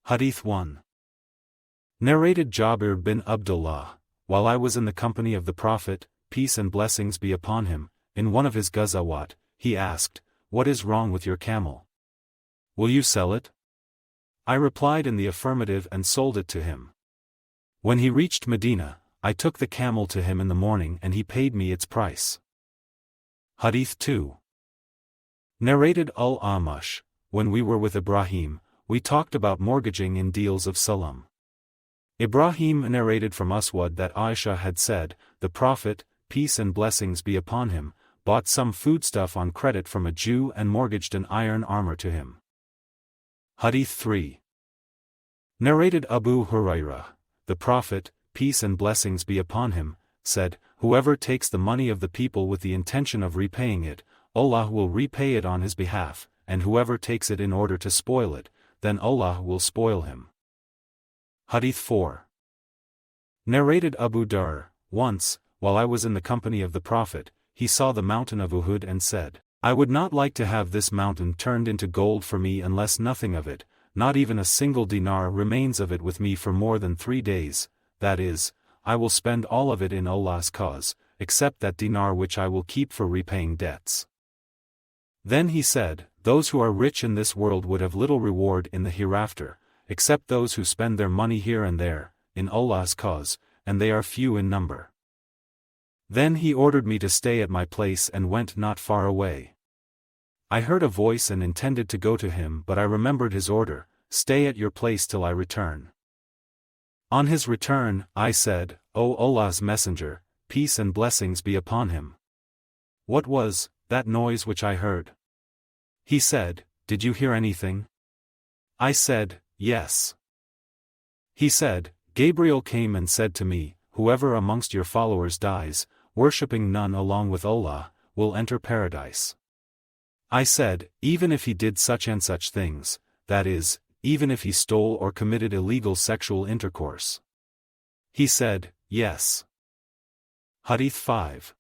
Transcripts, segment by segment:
Hadīth 1. Narrated Jabir bin Abdullāh, while I was in the company of the Prophet, peace and blessings be upon him, in one of his ghazawat, he asked, "What is wrong with your camel? Will you sell it?" I replied in the affirmative and sold it to him. When he reached Medina, I took the camel to him in the morning and he paid me its price. Hadīth 2. Narrated Al-Amash, when we were with Ibrahim, we talked about mortgaging in deals of salam. Ibrahim narrated from Aswad that Aisha had said, "The Prophet, peace and blessings be upon him, bought some foodstuff on credit from a Jew and mortgaged an iron armor to him." Hadīth 3. Narrated Abu Hurairah, the Prophet, peace and blessings be upon him, said, "Whoever takes the money of the people with the intention of repaying it, Allah will repay it on his behalf, and whoever takes it in order to spoil it, then Allah will spoil him." Hadīth 4. Narrated Abu Dar, once, while I was in the company of the Prophet, he saw the mountain of Uhud and said, "I would not like to have this mountain turned into gold for me unless nothing of it, not even a single dinar remains of it with me for more than 3 days, that is, I will spend all of it in Allah's cause, except that dinar which I will keep for repaying debts." Then he said, "Those who are rich in this world would have little reward in the hereafter, except those who spend their money here and there, in Allah's cause, and they are few in number." Then he ordered me to stay at my place and went not far away. I heard a voice and intended to go to him, but I remembered his order, "Stay at your place till I return." On his return, I said, "O Allah's Messenger, peace and blessings be upon him. What was that noise which I heard?" He said, "Did you hear anything?" I said, "Yes." He said, "Gabriel came and said to me, whoever amongst your followers dies, worshipping none along with Allah, will enter paradise." I said, "Even if he did such and such things, that is, even if he stole or committed illegal sexual intercourse?" He said, "Yes." Hadīth 5.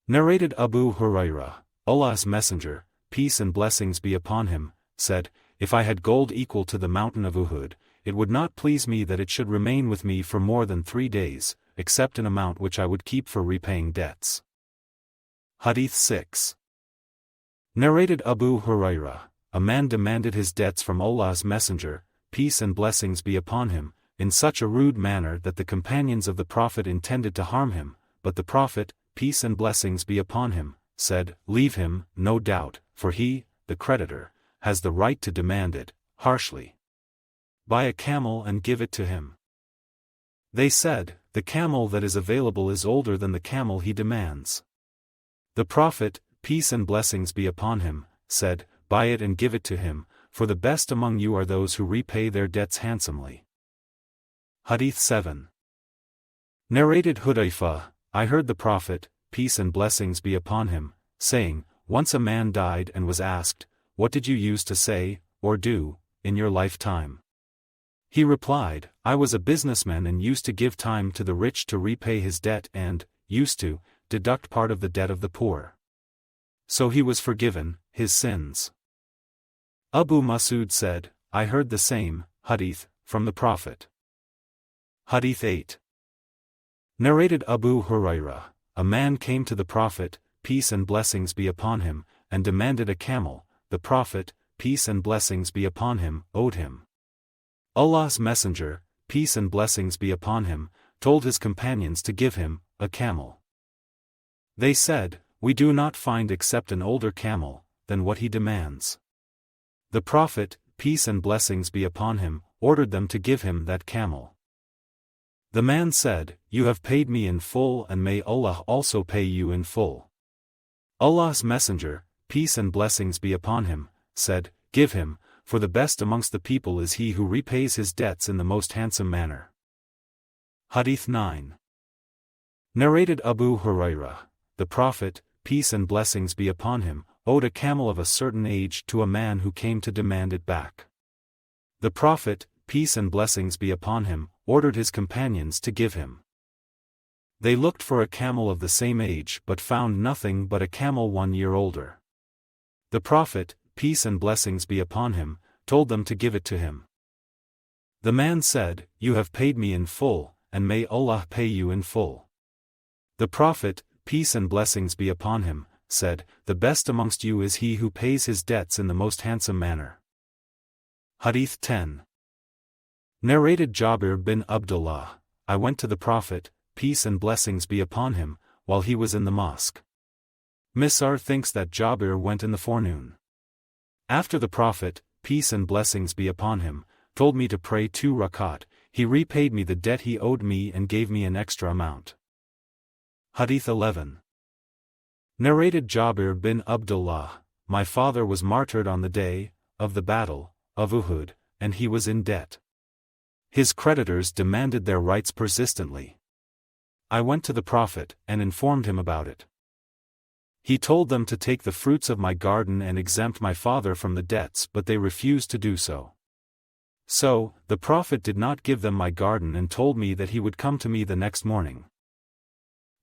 Narrated Abu Hurairah, Allah's Messenger, peace and blessings be upon him, said, "If I had gold equal to the mountain of Uhud, it would not please me that it should remain with me for more than 3 days, except an amount which I would keep for repaying debts." Hadīth 6. Narrated Abu Hurairah, a man demanded his debts from Allah's Messenger, peace and blessings be upon him, in such a rude manner that the companions of the Prophet intended to harm him, but the Prophet, peace and blessings be upon him, said, "Leave him, no doubt, for he, the creditor, has the right to demand it, harshly. Buy a camel and give it to him." They said, "The camel that is available is older than the camel he demands." The Prophet, peace and blessings be upon him, said, "Buy it and give it to him, for the best among you are those who repay their debts handsomely." Hadīth 7. Narrated Hudayfah, I heard the Prophet, peace and blessings be upon him, saying, "Once a man died and was asked, 'What did you use to say, or do, in your lifetime?' He replied, 'I was a businessman and used to give time to the rich to repay his debt and, used to, deduct part of the debt of the poor.' So he was forgiven his sins." Abu Masud said, "I heard the same hadith from the Prophet." Hadīth 8. Narrated Abu Hurairah, a man came to the Prophet, peace and blessings be upon him, and demanded a camel. The Prophet, peace and blessings be upon him, owed him. Allah's Messenger, peace and blessings be upon him, told his companions to give him a camel. They said, "We do not find except an older camel than what he demands." The Prophet, peace and blessings be upon him, ordered them to give him that camel. The man said, "You have paid me in full and may Allah also pay you in full." Allah's Messenger, peace and blessings be upon him, said, "Give him, for the best amongst the people is he who repays his debts in the most handsome manner." Hadīth 9. Narrated Abu Hurairah, the Prophet, peace and blessings be upon him, owed a camel of a certain age to a man who came to demand it back. The Prophet, peace and blessings be upon him, ordered his companions to give him. They looked for a camel of the same age but found nothing but a camel 1 year older. The Prophet, peace and blessings be upon him, told them to give it to him. The man said, "You have paid me in full, and may Allah pay you in full." The Prophet, peace and blessings be upon him, said, "The best amongst you is he who pays his debts in the most handsome manner." Hadith 10. Narrated Jabir bin Abdullāh, I went to the Prophet, peace and blessings be upon him, while he was in the mosque. Misr thinks that Jabir went in the forenoon. After the Prophet, peace and blessings be upon him, told me to pray 2 rakat, he repaid me the debt he owed me and gave me an extra amount. Hadith 11. Narrated Jabir bin Abdullāh, my father was martyred on the day of the battle of Uhud, and he was in debt. His creditors demanded their rights persistently. I went to the Prophet and informed him about it. He told them to take the fruits of my garden and exempt my father from the debts, but they refused to do so. So, the Prophet did not give them my garden and told me that he would come to me the next morning.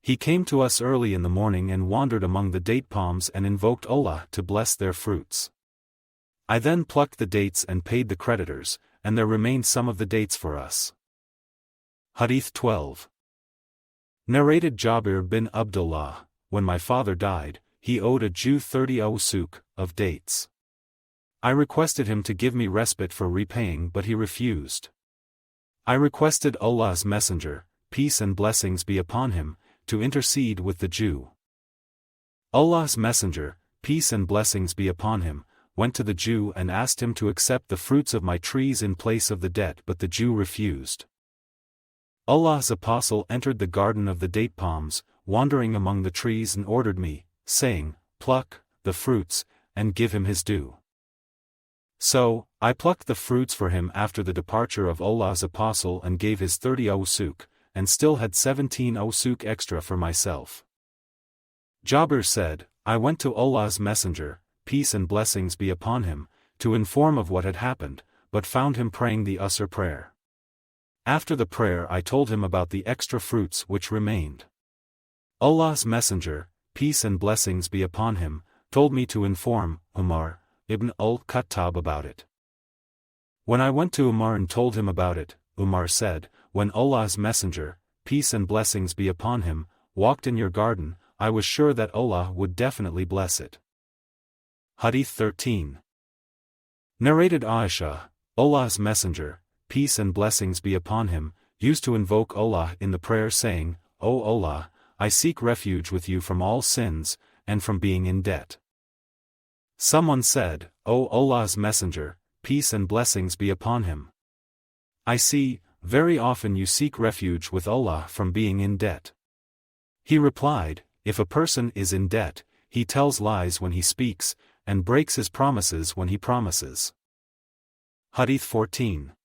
He came to us early in the morning and wandered among the date palms and invoked Allah to bless their fruits. I then plucked the dates and paid the creditors, and there remained some of the dates for us. Hadith 12. Narrated Jabir bin Abdullāh, when my father died, he owed a Jew 30 awsuk of dates. I requested him to give me respite for repaying, but he refused. I requested Allah's Messenger, peace and blessings be upon him, to intercede with the Jew. Allah's Messenger, peace and blessings be upon him, went to the Jew and asked him to accept the fruits of my trees in place of the debt, but the Jew refused. Allah's Apostle entered the garden of the date palms, wandering among the trees, and ordered me, saying, "Pluck the fruits, and give him his due." So, I plucked the fruits for him after the departure of Allah's Apostle and gave his 30 awsuk, and still had 17 awsuk extra for myself. Jabir said, I went to Allah's Messenger, peace and blessings be upon him, to inform of what had happened, but found him praying the Asr prayer. After the prayer I told him about the extra fruits which remained. Allah's Messenger, peace and blessings be upon him, told me to inform Umar ibn al-Khattab about it. When I went to Umar and told him about it, Umar said, "When Allah's Messenger, peace and blessings be upon him, walked in your garden, I was sure that Allah would definitely bless it." Hadith 13. Narrated Aisha, Allah's Messenger, peace and blessings be upon him, used to invoke Allah in the prayer saying, "O Allah, I seek refuge with you from all sins, and from being in debt." Someone said, "O Allah's Messenger, peace and blessings be upon him. I see, very often you seek refuge with Allah from being in debt." He replied, "If a person is in debt, he tells lies when he speaks, and breaks his promises when he promises." Hadith 14.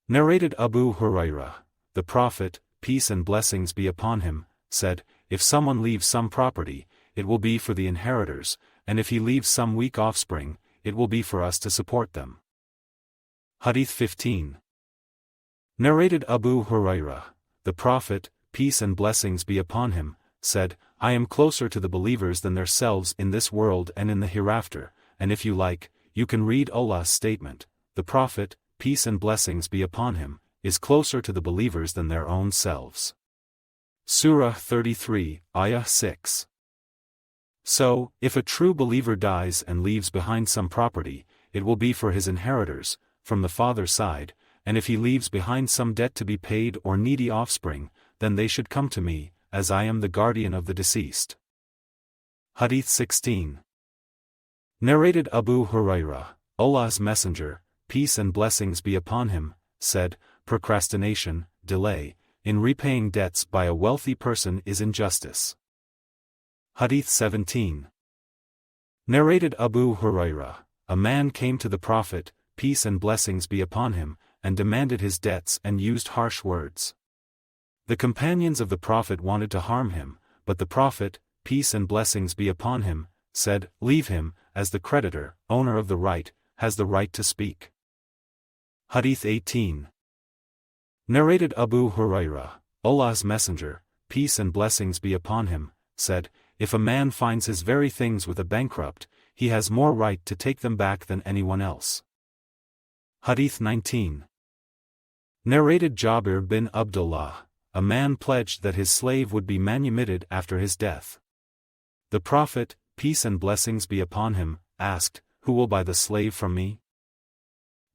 Narrated Abu Hurairah, the Prophet, peace and blessings be upon him, said, "If someone leaves some property, it will be for the inheritors, and if he leaves some weak offspring, it will be for us to support them." Hadith 15. Narrated Abu Hurairah, the Prophet, peace and blessings be upon him, said, "I am closer to the believers than themselves in this world and in the hereafter, and if you like, you can read Allah's statement, the Prophet, peace and blessings be upon him, is closer to the believers than their own selves." Surah 33, Ayah 6. So, if a true believer dies and leaves behind some property, it will be for his inheritors, from the father's side, and if he leaves behind some debt to be paid or needy offspring, then they should come to me, as I am the guardian of the deceased. Hadith 16. Narrated Abu Hurairah, Allah's Messenger, peace and blessings be upon him, said, "Procrastination, delay, in repaying debts by a wealthy person is injustice." Hadith 17. Narrated Abu Hurairah, a man came to the Prophet, peace and blessings be upon him, and demanded his debts and used harsh words. The companions of the Prophet wanted to harm him, but the Prophet, peace and blessings be upon him, said, "Leave him, as the creditor, owner of the right, has the right to speak." Hadith 18. Narrated Abu Hurairah, Allah's Messenger, peace and blessings be upon him, said, "If a man finds his very things with a bankrupt, he has more right to take them back than anyone else." Hadith 19. Narrated Jabir bin Abdullāh, a man pledged that his slave would be manumitted after his death. The Prophet, peace and blessings be upon him, asked, "Who will buy the slave from me?"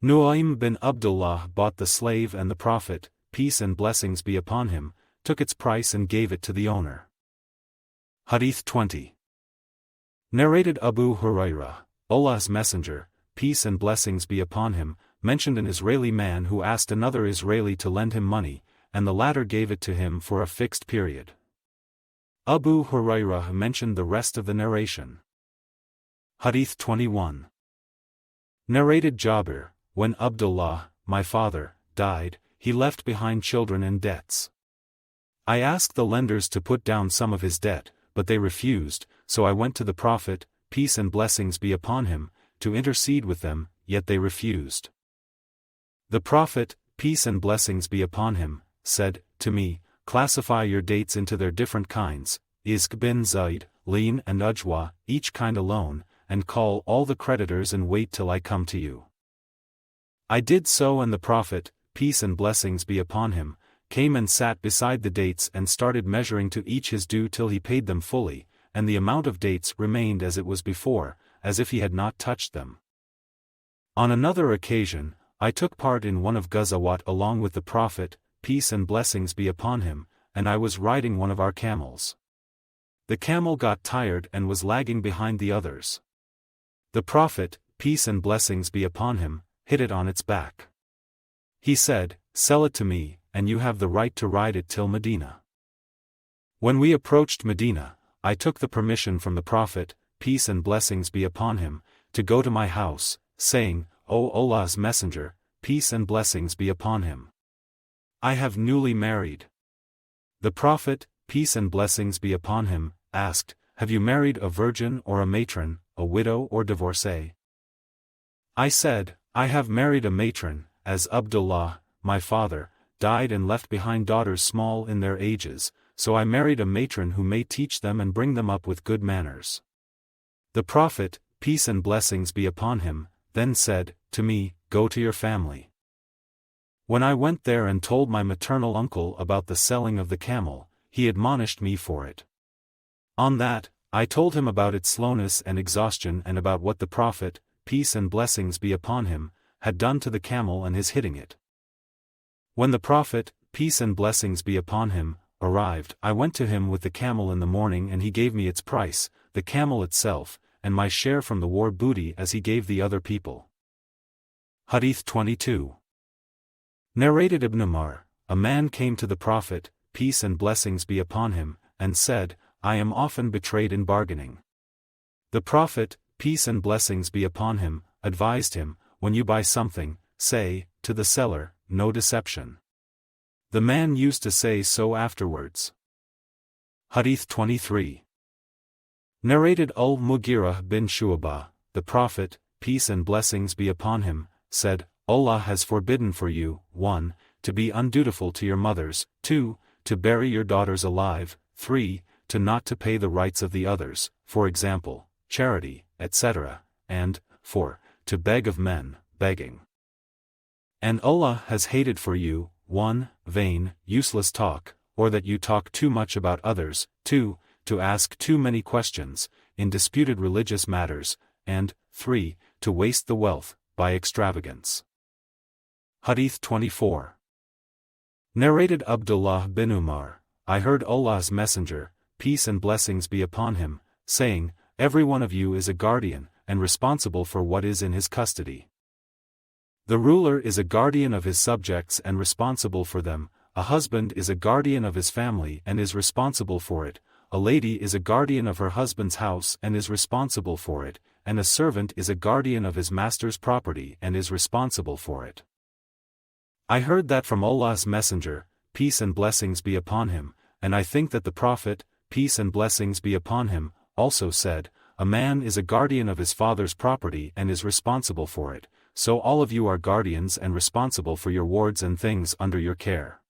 Nu'aym bin Abdullah bought the slave, and the Prophet, peace and blessings be upon him, took its price and gave it to the owner. Hadīth 20. Narrated Abu Hurairah, Allah's Messenger, peace and blessings be upon him, mentioned an Israeli man who asked another Israeli to lend him money, and the latter gave it to him for a fixed period. Abu Hurairah mentioned the rest of the narration. Hadīth 21. Narrated Jabir, when Abdullah, my father, died, he left behind children and debts. I asked the lenders to put down some of his debt, but they refused, so I went to the Prophet, peace and blessings be upon him, to intercede with them, yet they refused. The Prophet, peace and blessings be upon him, said to me, "Classify your dates into their different kinds, Izq bin Zayd, Lean and Ujwa, each kind alone, and call all the creditors and wait till I come to you." I did so, and the Prophet, peace and blessings be upon him, came and sat beside the dates and started measuring to each his due till he paid them fully, and the amount of dates remained as it was before, as if he had not touched them. On another occasion, I took part in one of Ghazawat along with the Prophet, peace and blessings be upon him, and I was riding one of our camels. The camel got tired and was lagging behind the others. The Prophet, peace and blessings be upon him, hit it on its back. He said, "Sell it to me, and you have the right to ride it till Medina." When we approached Medina, I took the permission from the Prophet, peace and blessings be upon him, to go to my house, saying, "O Allah's Messenger, peace and blessings be upon him. I have newly married." The Prophet, peace and blessings be upon him, asked, "Have you married a virgin or a matron, a widow or divorcee?" I said, "I have married a matron, as Abdullah, my father, died and left behind daughters small in their ages, so I married a matron who may teach them and bring them up with good manners." The Prophet, peace and blessings be upon him, then said to me, "Go to your family." When I went there and told my maternal uncle about the selling of the camel, he admonished me for it. On that, I told him about its slowness and exhaustion and about what the Prophet, peace and blessings be upon him, had done to the camel and his hitting it. When the Prophet, peace and blessings be upon him, arrived, I went to him with the camel in the morning, and he gave me its price, the camel itself, and my share from the war booty as he gave the other people. Hadīth 22. Narrated Ibn Umar, a man came to the Prophet, peace and blessings be upon him, and said, "I am often betrayed in bargaining." The Prophet, peace and blessings be upon him, advised him, "When you buy something, say, to the seller, no deception." The man used to say so afterwards. Hadīth 23. Narrated Al-Mughīrah bin Shu'bah, the Prophet, peace and blessings be upon him, said, "Allah has forbidden for you, 1. To be undutiful to your mothers, 2. To bury your daughters alive, 3. To not to pay the rights of the others, for example, charity, etc., and 4. To beg of men, begging. And Allah has hated for you, 1. Vain, useless talk, or that you talk too much about others, 2. To ask too many questions, in disputed religious matters, and 3. To waste the wealth, by extravagance." Hadīth 24. Narrated Abdullāh bin Umar, I heard Allah's Messenger, peace and blessings be upon him, saying, "Every one of you is a guardian, and responsible for what is in his custody. The ruler is a guardian of his subjects and responsible for them, a husband is a guardian of his family and is responsible for it, a lady is a guardian of her husband's house and is responsible for it, and a servant is a guardian of his master's property and is responsible for it." I heard that from Allah's Messenger, peace and blessings be upon him, and I think that the Prophet, peace and blessings be upon him, also said, "A man is a guardian of his father's property and is responsible for it, so all of you are guardians and responsible for your wards and things under your care."